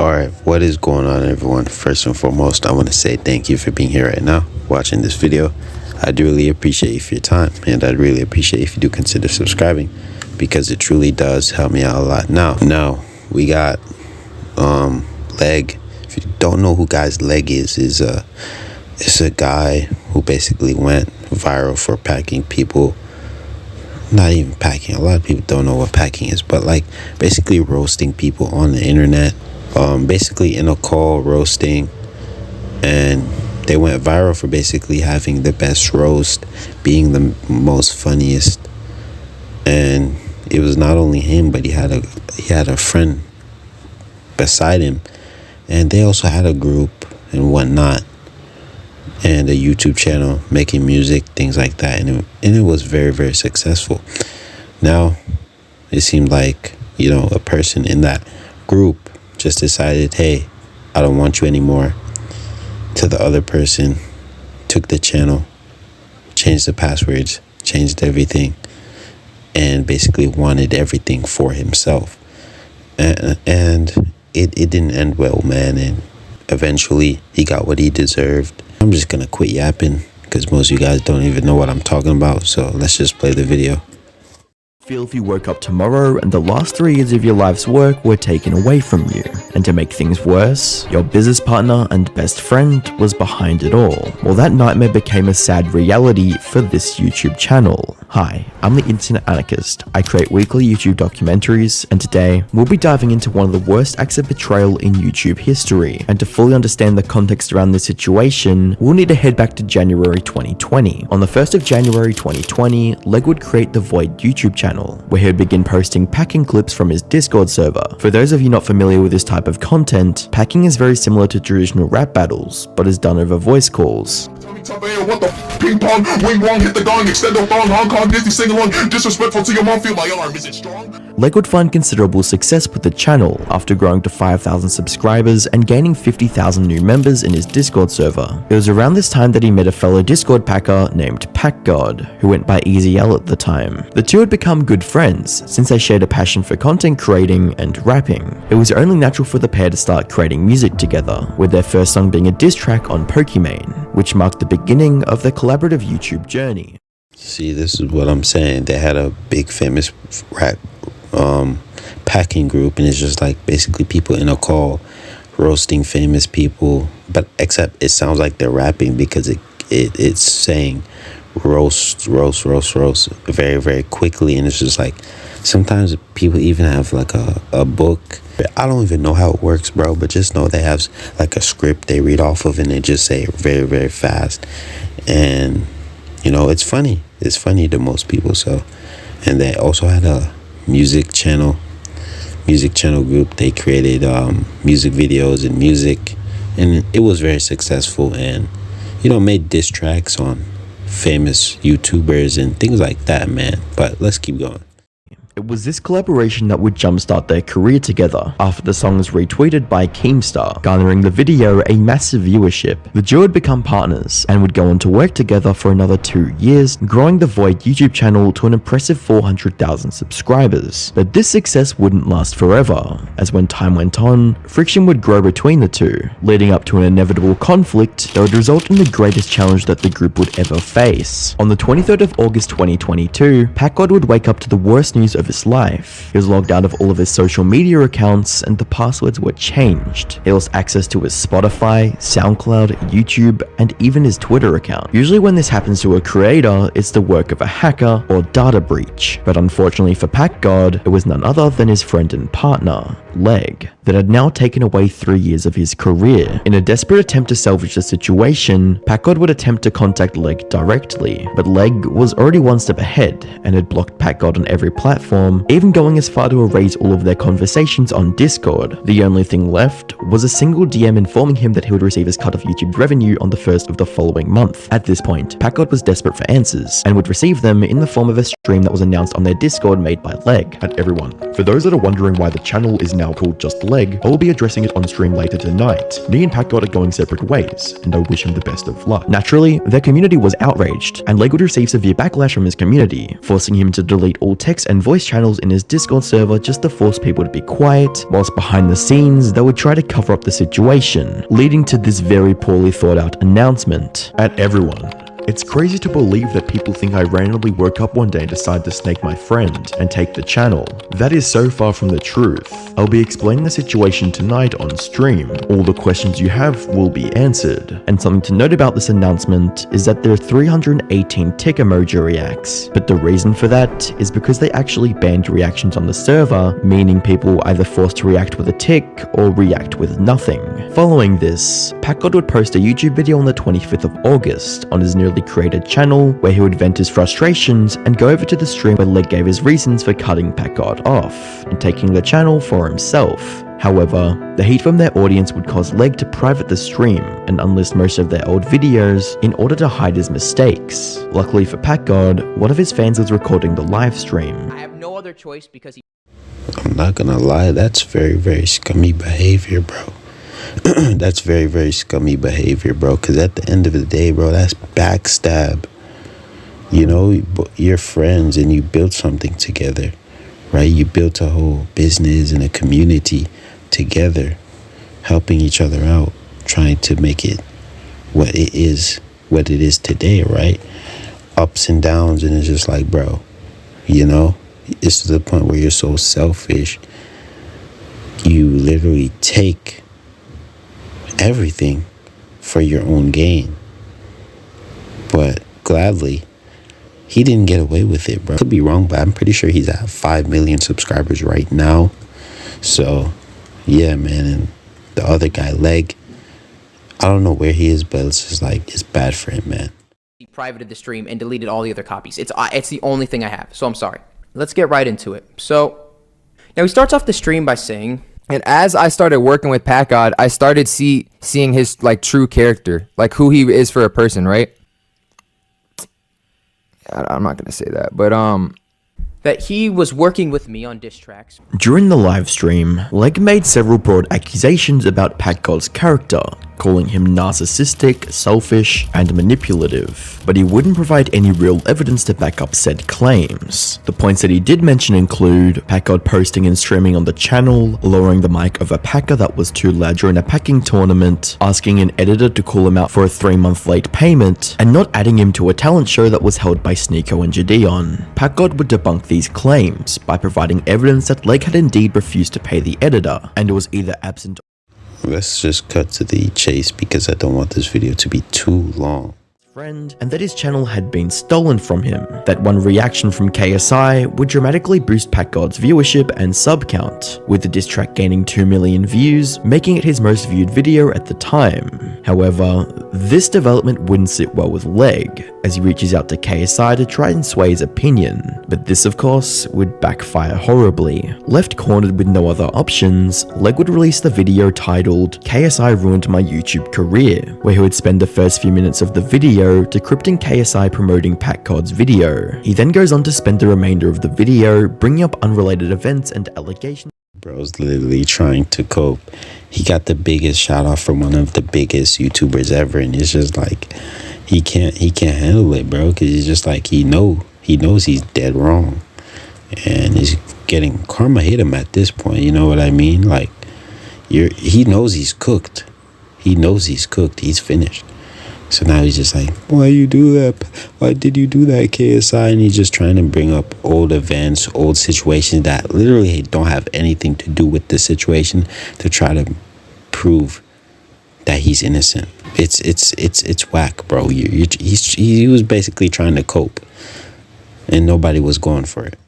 Alright, what is going on, everyone? First and foremost, I want to say thank you for being here right now, watching this video. I do really appreciate you for your time, and I'd really appreciate if you do consider subscribing, because it truly does help me out a lot. Now we got Leg. If you don't know who guys Leg is it's a guy who basically went viral for packing people. Not even packing. A lot of people don't know what packing is, but like basically roasting people on the internet. Basically in a call roasting, and they went viral for basically having the best roast, being the most funniest. And it was not only him, but he had a friend beside him, and they also had a group and whatnot, and a YouTube channel making music, things like that, and it was very, very successful. Now it seemed like, a person in that group just decided, hey, I don't want you anymore. To the other person, took the channel, changed the passwords, changed everything, and basically wanted everything for himself. And it didn't end well, man. And eventually he got what he deserved. I'm just gonna quit yapping because most of you guys don't even know what I'm talking about. So let's just play the video. Feel if you woke up tomorrow and the last 3 years of your life's work were taken away from you. And to make things worse, your business partner and best friend was behind it all. Well, that nightmare became a sad reality for this YouTube channel. Hi, I'm the Internet Anarchist. I create weekly YouTube documentaries, and today we'll be diving into one of the worst acts of betrayal in YouTube history. And to fully understand the context around this situation, we'll need to head back to January 2020. On the 1st of January 2020, Leg would create the Void YouTube channel, where he would begin posting packing clips from his Discord server. For those of you not familiar with this type of content, packing is very similar to traditional rap battles, but is done over voice calls. What the ping pong, wing wong, hit the gong, extend the thong, Hong Kong, Disney sing along, disrespectful to your mom, feel my arm, is it strong? Leg would find considerable success with the channel after growing to 5,000 subscribers and gaining 50,000 new members in his Discord server. It was around this time that he met a fellow Discord packer named Packgod, who went by Easy L at the time. The two had become good friends since they shared a passion for content creating and rapping. It was only natural for the pair to start creating music together, with their first song being a diss track on Pokimane, which marked the beginning of their collaborative YouTube journey. See, this is what I'm saying. They had a big famous rap packing group, and it's just like basically people in a call roasting famous people, but except it sounds like they're rapping because it's saying roast very, very quickly. And it's just like sometimes people even have like a book. I don't even know how it works, bro, but just know they have like a script they read off of, and they just say it very, very fast. And it's funny to most people. So, and they also had a music channel group. They created music videos and music, and it was very successful, and made diss tracks on famous YouTubers and things like that, man. But let's keep going. It was this collaboration that would jumpstart their career together after the song was retweeted by Keemstar, garnering the video a massive viewership. The duo would become partners and would go on to work together for another 2 years, growing the Void YouTube channel to an impressive 400,000 subscribers. But this success wouldn't last forever, as when time went on, friction would grow between the two, leading up to an inevitable conflict that would result in the greatest challenge that the group would ever face. On the 23rd of August 2022, Packgod would wake up to the worst news of his life. He was logged out of all of his social media accounts, and the passwords were changed. He lost access to his Spotify, SoundCloud, YouTube, and even his Twitter account. Usually when this happens to a creator, it's the work of a hacker or data breach. But unfortunately for Packgod, it was none other than his friend and partner, Leg, that had now taken away 3 years of his career. In a desperate attempt to salvage the situation, Packgod would attempt to contact Leg directly, but Leg was already one step ahead and had blocked Packgod on every platform, even going as far to erase all of their conversations on Discord. The only thing left was a single DM informing him that he would receive his cut of YouTube's revenue on the 1st of the following month. At this point, Packgod was desperate for answers and would receive them in the form of a stream that was announced on their Discord made by Leg. Hi everyone, for those that are wondering why the channel is now called Just Leg, I will be addressing it on stream later tonight. Me and Packgod are going separate ways, and I wish him the best of luck. Naturally, their community was outraged, and Leg would receive severe backlash from his community, forcing him to delete all text and voice various channels in his Discord server just to force people to be quiet, whilst behind the scenes they would try to cover up the situation, leading to this very poorly thought out announcement. At everyone. It's crazy to believe that people think I randomly woke up one day and decided to snake my friend and take the channel. That is so far from the truth. I'll be explaining the situation tonight on stream. All the questions you have will be answered. And something to note about this announcement is that there are 318 tick emoji reacts, but the reason for that is because they actually banned reactions on the server, meaning people were either forced to react with a tick or react with nothing. Following this, Packgod would post a YouTube video on the 25th of August on his newly created channel where he would vent his frustrations and go over to the stream where Leg gave his reasons for cutting Packgod off and taking the channel for himself. However, the heat from their audience would cause Leg to private the stream and unlist most of their old videos in order to hide his mistakes. Luckily for Packgod, one of his fans was recording the live stream. I have no other choice because I'm not gonna lie, that's very, very scummy behavior, bro. That's very, very scummy behavior, bro. Because at the end of the day, bro, that's backstab. You know, you're friends and you built something together, right? You built a whole business and a community together, helping each other out, trying to make it what it is today, right? Ups and downs, and it's just like, bro, you know, it's to the point where you're so selfish. You literally take everything for your own gain. But gladly, he didn't get away with it, bro. Could be wrong, but I'm pretty sure he's at 5 million subscribers right now. So yeah, man. And the other guy, Leg, I don't know where he is, but it's just like, it's bad for him, man. he privated the stream and deleted all the other copies. It's the only thing I have, so I'm sorry. Let's get right into it. So now he starts off the stream by saying, and as I started working with Packgod, I started seeing his like true character, like who he is for a person, right? I'm not gonna say that, but that he was working with me on diss tracks. During the live stream, Leg made several broad accusations about Packgod's character, calling him narcissistic, selfish, and manipulative, but he wouldn't provide any real evidence to back up said claims. The points that he did mention include Packgod posting and streaming on the channel, lowering the mic of a packer that was too loud during a packing tournament, asking an editor to call him out for a 3-month late payment, and not adding him to a talent show that was held by Sneeko and Gideon. Packgod would debunk these claims by providing evidence that Leg had indeed refused to pay the editor, and was either absent. Let's just cut to the chase because I don't want this video to be too long. Friend, and that his channel had been stolen from him. That one reaction from KSI would dramatically boost Packgod's viewership and sub count, with the diss track gaining 2 million views, making it his most viewed video at the time. However, this development wouldn't sit well with Leg, as he reaches out to KSI to try and sway his opinion, but this of course would backfire horribly. Left cornered with no other options, Leg would release the video titled "KSI Ruined My YouTube Career," where he would spend the first few minutes of the video decrypting KSI promoting Packgod's video. He then goes on to spend the remainder of the video bringing up unrelated events and allegations. Bro's literally trying to cope. He got the biggest shout out from one of the biggest YouTubers ever, and it's just like he can't handle it, bro, because he's just like he knows he's dead wrong, and he's getting karma hit him at this point. You know what I mean? Like he knows he's cooked. He knows he's cooked. He's finished. So now he's just like, why you do that? Why did you do that, KSI? And he's just trying to bring up old events, old situations that literally don't have anything to do with the situation to try to prove that he's innocent. It's whack, bro. He was basically trying to cope, and nobody was going for it.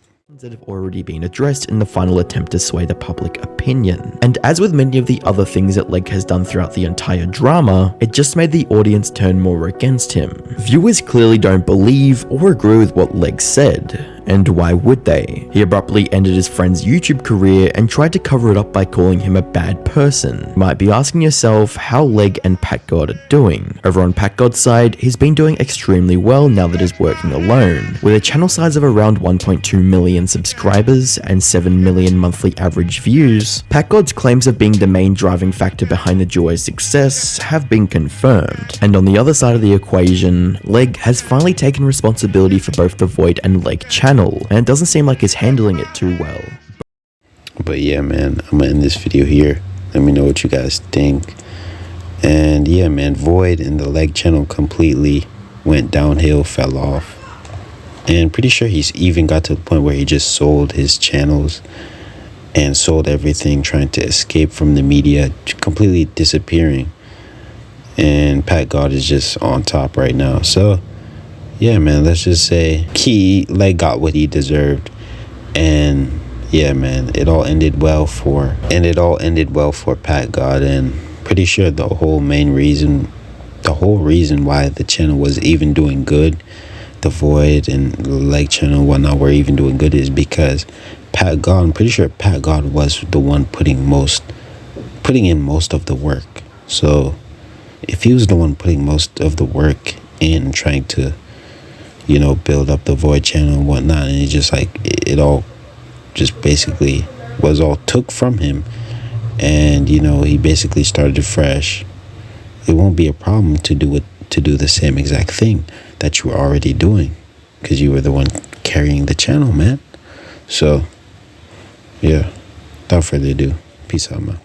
That have already been addressed in the final attempt to sway the public opinion. And as with many of the other things that Leg has done throughout the entire drama, it just made the audience turn more against him. Viewers clearly don't believe or agree with what Leg said. And why would they? He abruptly ended his friend's YouTube career and tried to cover it up by calling him a bad person. You might be asking yourself how Leg and Packgod are doing. Over on Packgod's side, he's been doing extremely well now that he's working alone. With a channel size of around 1.2 million subscribers and 7 million monthly average views, Packgod's claims of being the main driving factor behind the duo's success have been confirmed. And on the other side of the equation, Leg has finally taken responsibility for both the Void and Leg channel. channel, and it doesn't seem like he's handling it too well. But yeah, man, I'm gonna end this video here. Let me know what you guys think. And yeah, man, Void and the leg channel completely went downhill, fell off. And pretty sure he's even got to the point where he just sold his channels and sold everything, trying to escape from the media, completely disappearing. And Packgod is just on top right now. So yeah, man, let's just say Leg got what he deserved. And yeah, man, it all ended well for Packgod. And pretty sure the whole reason why the channel was even doing good, the Void and Leg channel and whatnot were even doing good, is because Packgod, I'm pretty sure Packgod was the one putting in most of the work. So if he was the one putting most of the work in trying to, you know, build up the Void channel and whatnot, and it all just basically was all took from him, and you know, he basically started fresh, it won't be a problem to do the same exact thing that you were already doing, because you were the one carrying the channel, man. So yeah, without further ado, peace out, man.